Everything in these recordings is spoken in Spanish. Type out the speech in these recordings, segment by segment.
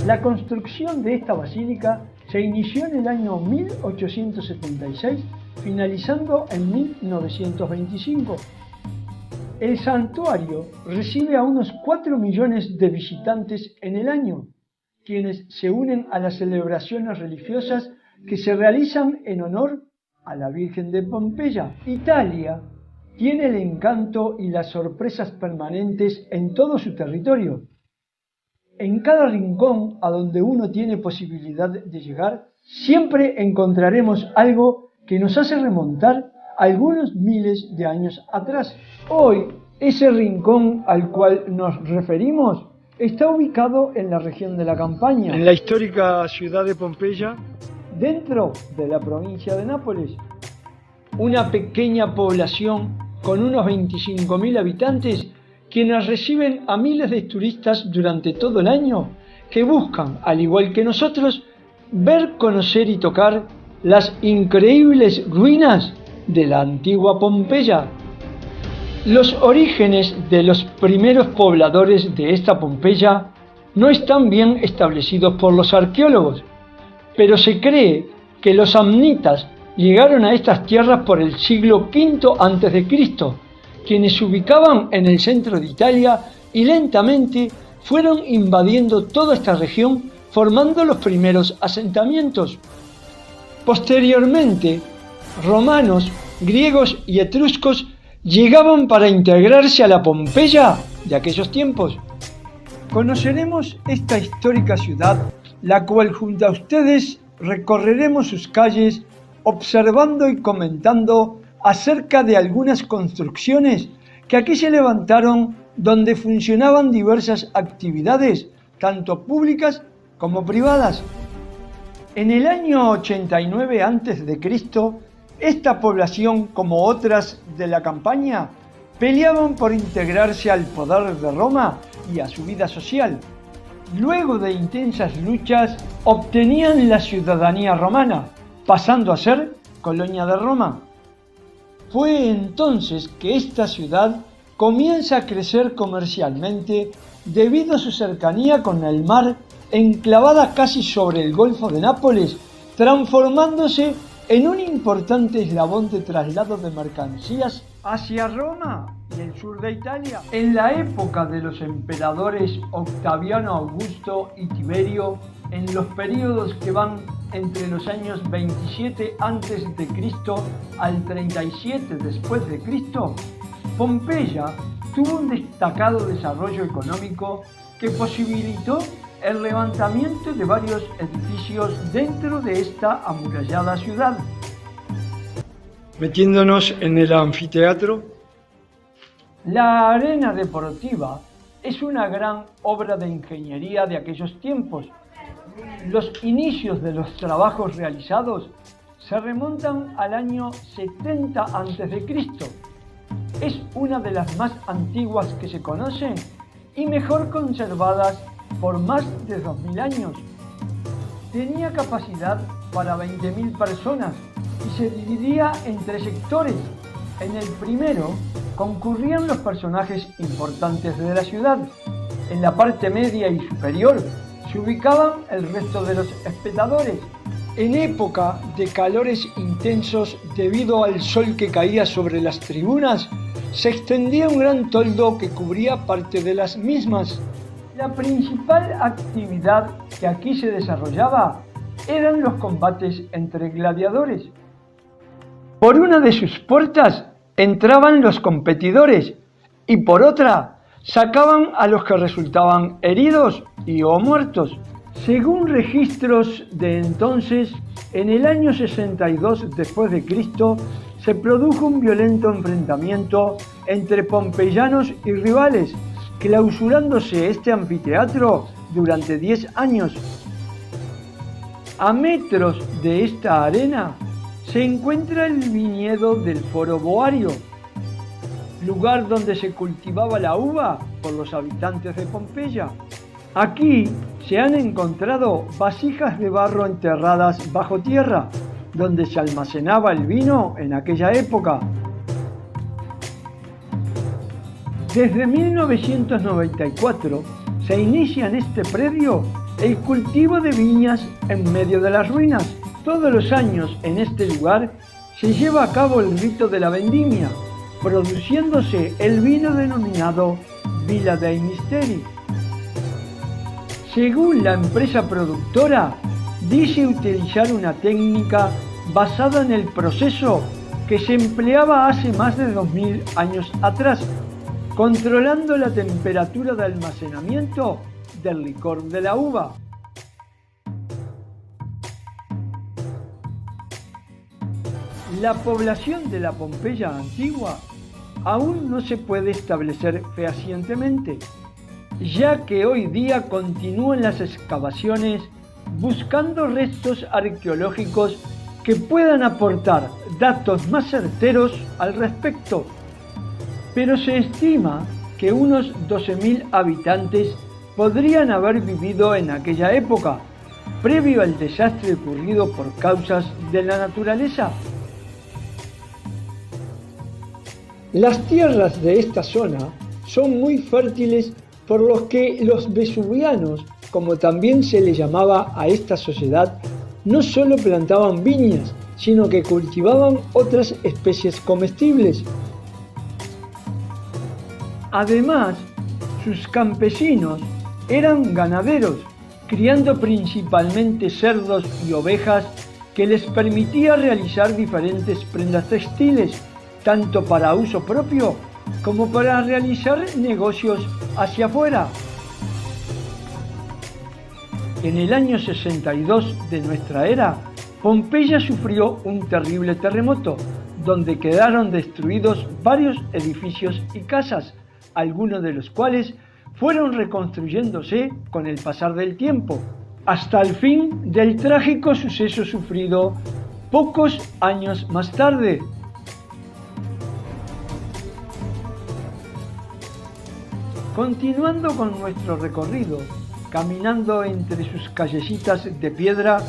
La construcción de esta basílica se inició en el año 1876, finalizando en 1925. El santuario recibe a unos 4 millones de visitantes en el año, quienes se unen a las celebraciones religiosas que se realizan en honor a la Virgen de Pompeya. Italia tiene el encanto y las sorpresas permanentes en todo su territorio. En cada rincón a donde uno tiene posibilidad de llegar, siempre encontraremos algo que nos hace remontar algunos miles de años atrás. Hoy, ese rincón al cual nos referimos está ubicado en la región de la Campania, en la histórica ciudad de Pompeya, dentro de la provincia de Nápoles. Una pequeña población con unos 25.000 habitantes, quienes reciben a miles de turistas durante todo el año, que buscan, al igual que nosotros, ver, conocer y tocar las increíbles ruinas de la antigua Pompeya. Los orígenes de los primeros pobladores de esta Pompeya no están bien establecidos por los arqueólogos, pero se cree que los samnitas llegaron a estas tierras por el siglo V a.C., quienes se ubicaban en el centro de Italia y lentamente fueron invadiendo toda esta región, formando los primeros asentamientos. Posteriormente, romanos, griegos y etruscos llegaban para integrarse a la Pompeya de aquellos tiempos. Conoceremos esta histórica ciudad, la cual junto a ustedes recorreremos sus calles observando y comentando acerca de algunas construcciones que aquí se levantaron, donde funcionaban diversas actividades, tanto públicas como privadas. En el año 89 a.C., esta población, como otras de la Campania, peleaban por integrarse al poder de Roma y a su vida social. Luego de intensas luchas, obtenían la ciudadanía romana, pasando a ser colonia de Roma. Fue entonces que esta ciudad comienza a crecer comercialmente debido a su cercanía con el mar, enclavada casi sobre el Golfo de Nápoles, transformándose en un importante eslabón de traslado de mercancías hacia Roma y el sur de Italia. En la época de los emperadores Octaviano Augusto y Tiberio, en los periodos que van entre los años 27 a.C. al 37 después de Cristo, Pompeya tuvo un destacado desarrollo económico que posibilitó el levantamiento de varios edificios dentro de esta amurallada ciudad. Metiéndonos en el anfiteatro, la arena deportiva es una gran obra de ingeniería de aquellos tiempos. Los inicios de los trabajos realizados se remontan al año 70 a.C. Es una de las más antiguas que se conocen y mejor conservadas por más de 2000 años. Tenía capacidad para 20.000 personas y se dividía en 3 sectores. En el primero concurrían los personajes importantes de la ciudad. En la parte media y superior se ubicaban el resto de los espectadores. En época de calores intensos debido al sol que caía sobre las tribunas, se extendía un gran toldo que cubría parte de las mismas. La principal actividad que aquí se desarrollaba eran los combates entre gladiadores. Por una de sus puertas entraban los competidores y por otra sacaban a los que resultaban heridos y o muertos. Según registros de entonces, en el año 62 después de Cristo se produjo un violento enfrentamiento entre pompeyanos y rivales, clausurándose este anfiteatro durante 10 años. A metros de esta arena se encuentra el viñedo del Foro Boario, lugar donde se cultivaba la uva por los habitantes de Pompeya. Aquí se han encontrado vasijas de barro enterradas bajo tierra, donde se almacenaba el vino en aquella época. Desde 1994 se inicia en este predio el cultivo de viñas en medio de las ruinas. Todos los años en este lugar se lleva a cabo el rito de la vendimia, produciéndose el vino denominado Villa dei Misteri. Según la empresa productora, dice utilizar una técnica basada en el proceso que se empleaba hace más de 2000 años atrás, controlando la temperatura de almacenamiento del licor de la uva. La población de la Pompeya antigua aún no se puede establecer fehacientemente, ya que hoy día continúan las excavaciones buscando restos arqueológicos que puedan aportar datos más certeros al respecto. Pero se estima que unos 12.000 habitantes podrían haber vivido en aquella época, previo al desastre ocurrido por causas de la naturaleza. Las tierras de esta zona son muy fértiles, por lo que los vesuvianos, como también se le llamaba a esta sociedad, no solo plantaban viñas, sino que cultivaban otras especies comestibles. Además, sus campesinos eran ganaderos, criando principalmente cerdos y ovejas, que les permitía realizar diferentes prendas textiles, tanto para uso propio como para realizar negocios hacia afuera. En el año 62 de nuestra era, Pompeya sufrió un terrible terremoto, donde quedaron destruidos varios edificios y casas, algunos de los cuales fueron reconstruyéndose con el pasar del tiempo, hasta el fin del trágico suceso sufrido pocos años más tarde. Continuando con nuestro recorrido, caminando entre sus callecitas de piedra,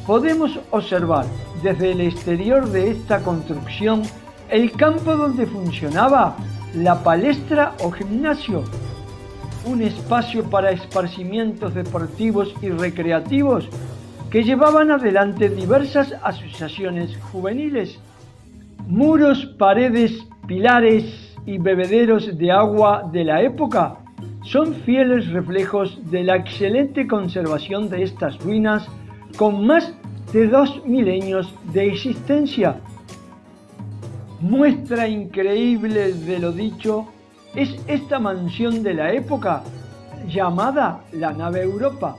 podemos observar desde el exterior de esta construcción el campo donde funcionaba la palestra o gimnasio, un espacio para esparcimientos deportivos y recreativos que llevaban adelante diversas asociaciones juveniles. Muros, paredes, pilares y bebederos de agua de la época son fieles reflejos de la excelente conservación de estas ruinas con más de 2 milenios de existencia. Muestra increíble de lo dicho es esta mansión de la época llamada la Nave Europa,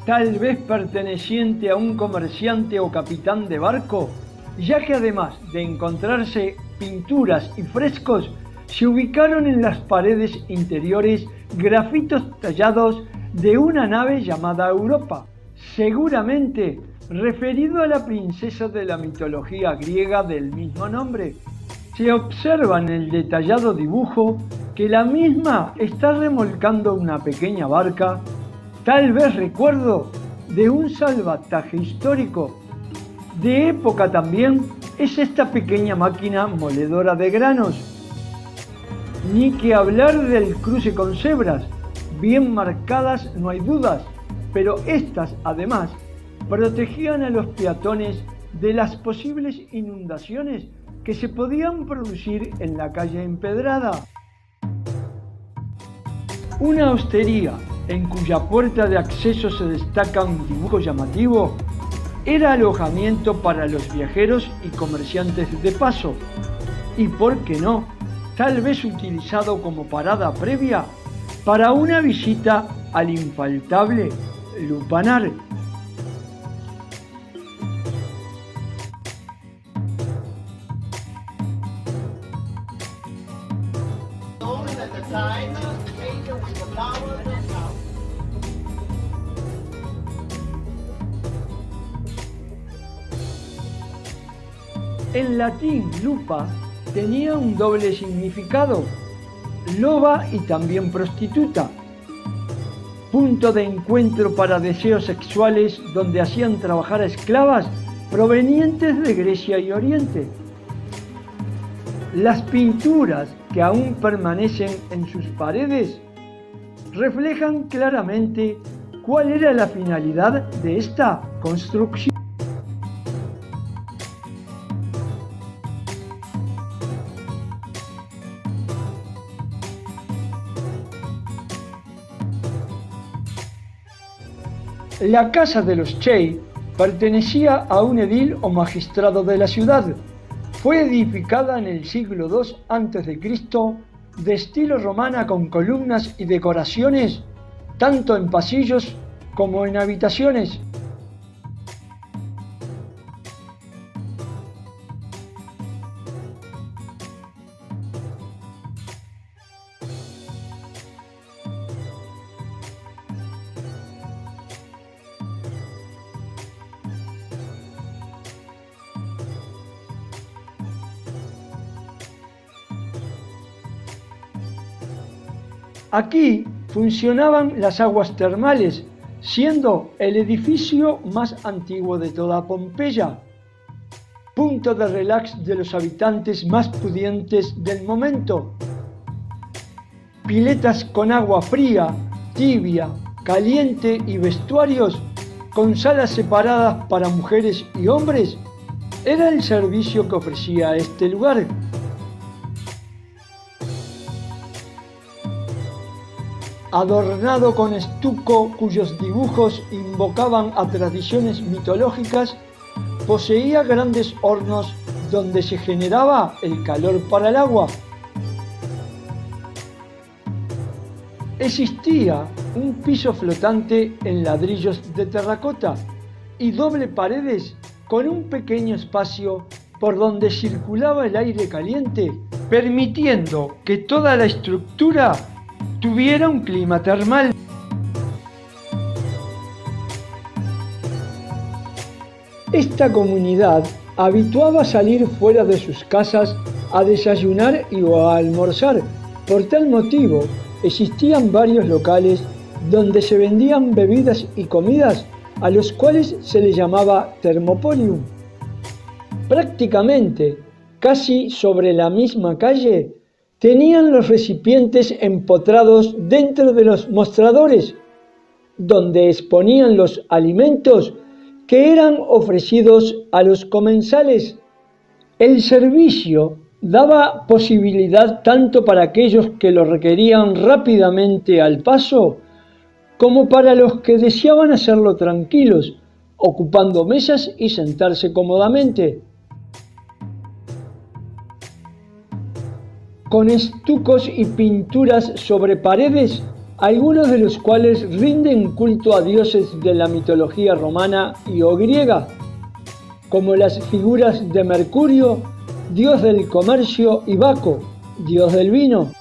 tal vez perteneciente a un comerciante o capitán de barco, ya que además de encontrarse pinturas y frescos, se ubicaron en las paredes interiores grafitos tallados de una nave llamada Europa, seguramente referido a la princesa de la mitología griega del mismo nombre. Se observa en el detallado dibujo que la misma está remolcando una pequeña barca, tal vez recuerdo de un salvataje histórico. De época también es esta pequeña máquina moledora de granos. Ni que hablar del cruce con cebras, bien marcadas no hay dudas, pero estas además protegían a los peatones de las posibles inundaciones que se podían producir en la calle empedrada. Una hostería en cuya puerta de acceso se destaca un dibujo llamativo era alojamiento para los viajeros y comerciantes de paso, y por qué no, tal vez utilizado como parada previa para una visita al infaltable lupanar. En latín, lupa tenía un doble significado, loba y también prostituta, punto de encuentro para deseos sexuales donde hacían trabajar a esclavas provenientes de Grecia y Oriente. Las pinturas que aún permanecen en sus paredes reflejan claramente ¿cuál era la finalidad de esta construcción? La casa de los Chey pertenecía a un edil o magistrado de la ciudad. Fue edificada en el siglo II a.C., de estilo romana con columnas y decoraciones, tanto en pasillos como en habitaciones. Aquí funcionaban las aguas termales, siendo el edificio más antiguo de toda Pompeya, punto de relax de los habitantes más pudientes del momento. Piletas con agua fría, tibia, caliente y vestuarios con salas separadas para mujeres y hombres era el servicio que ofrecía este lugar. Adornado con estuco cuyos dibujos invocaban a tradiciones mitológicas, poseía grandes hornos donde se generaba el calor para el agua. Existía un piso flotante en ladrillos de terracota y doble paredes con un pequeño espacio por donde circulaba el aire caliente, permitiendo que toda la estructura tuviera un clima termal. Esta comunidad habituaba salir fuera de sus casas a desayunar y o a almorzar. Por tal motivo, existían varios locales donde se vendían bebidas y comidas, a los cuales se les llamaba thermopolium. Prácticamente, casi sobre la misma calle, tenían los recipientes empotrados dentro de los mostradores, donde exponían los alimentos que eran ofrecidos a los comensales. El servicio daba posibilidad tanto para aquellos que lo requerían rápidamente al paso, como para los que deseaban hacerlo tranquilos, ocupando mesas y sentarse cómodamente. Con estucos y pinturas sobre paredes, algunos de los cuales rinden culto a dioses de la mitología romana y o griega, como las figuras de Mercurio, dios del comercio, y Baco, dios del vino.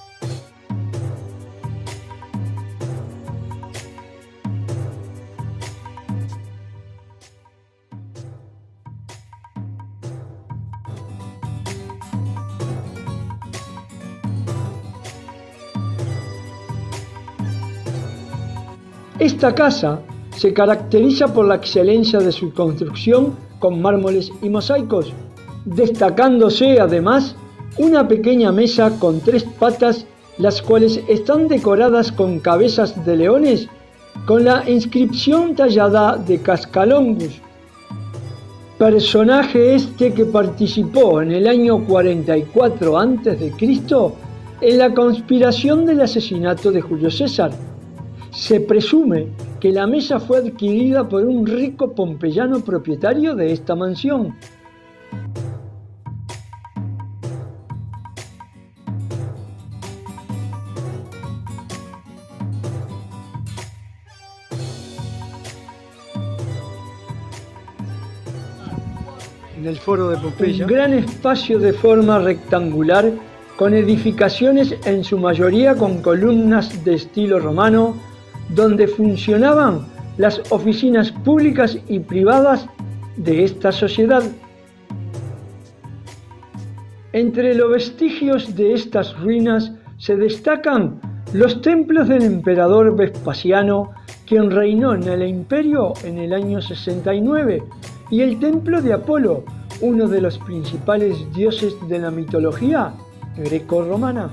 Esta casa se caracteriza por la excelencia de su construcción con mármoles y mosaicos, destacándose además una pequeña mesa con 3 patas, las cuales están decoradas con cabezas de leones con la inscripción tallada de Cascalongus, personaje este que participó en el año 44 a.C. en la conspiración del asesinato de Julio César. Se presume que la mesa fue adquirida por un rico pompeyano propietario de esta mansión. En el foro de Pompeya, un gran espacio de forma rectangular con edificaciones en su mayoría con columnas de estilo romano, donde funcionaban las oficinas públicas y privadas de esta sociedad. Entre los vestigios de estas ruinas se destacan los templos del emperador Vespasiano, quien reinó en el imperio en el año 69, y el templo de Apolo, uno de los principales dioses de la mitología greco-romana.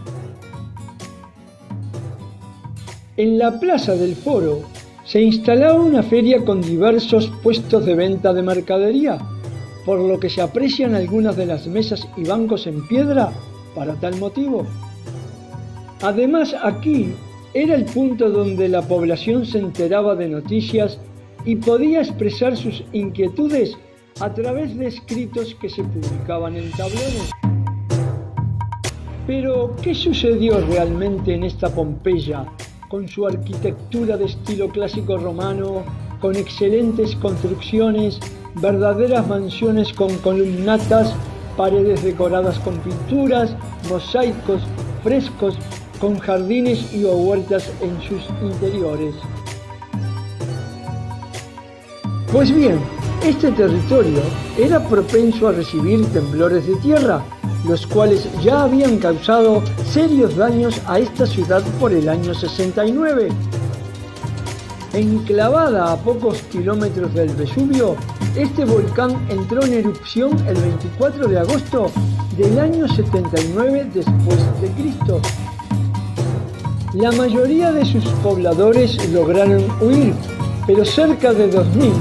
En la plaza del foro se instalaba una feria con diversos puestos de venta de mercadería, por lo que se aprecian algunas de las mesas y bancos en piedra para tal motivo. Además, aquí era el punto donde la población se enteraba de noticias y podía expresar sus inquietudes a través de escritos que se publicaban en tablones. Pero, ¿qué sucedió realmente en esta Pompeya, con su arquitectura de estilo clásico romano, con excelentes construcciones, verdaderas mansiones con columnatas, paredes decoradas con pinturas, mosaicos, frescos, con jardines y huertas en sus interiores? Pues bien, este territorio era propenso a recibir temblores de tierra, los cuales ya habían causado serios daños a esta ciudad por el año 69. Enclavada a pocos kilómetros del Vesubio, este volcán entró en erupción el 24 de agosto del año 79 después de Cristo. La mayoría de sus pobladores lograron huir, pero cerca de 2000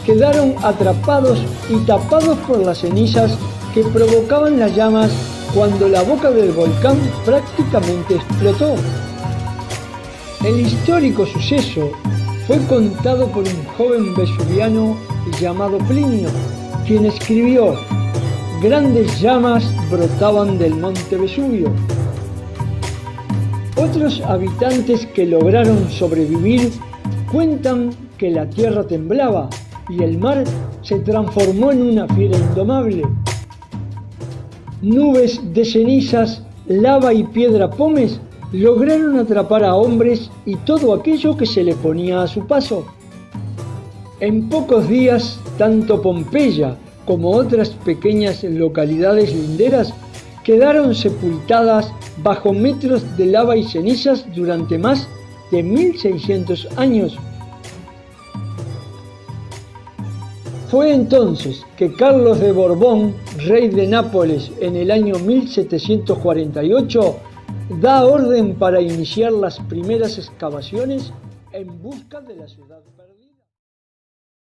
quedaron atrapados y tapados por las cenizas que provocaban las llamas cuando la boca del volcán prácticamente explotó. El histórico suceso fue contado por un joven vesuviano llamado Plinio, quien escribió: grandes llamas brotaban del monte Vesubio. Otros habitantes que lograron sobrevivir cuentan que la tierra temblaba y el mar se transformó en una fiera indomable. Nubes de cenizas, lava y piedra pómez lograron atrapar a hombres y todo aquello que se le ponía a su paso. En pocos días, tanto Pompeya como otras pequeñas localidades linderas quedaron sepultadas bajo metros de lava y cenizas durante más de 1600 años. Fue entonces que Carlos de Borbón, rey de Nápoles en el año 1748, da orden para iniciar las primeras excavaciones en busca de la ciudad.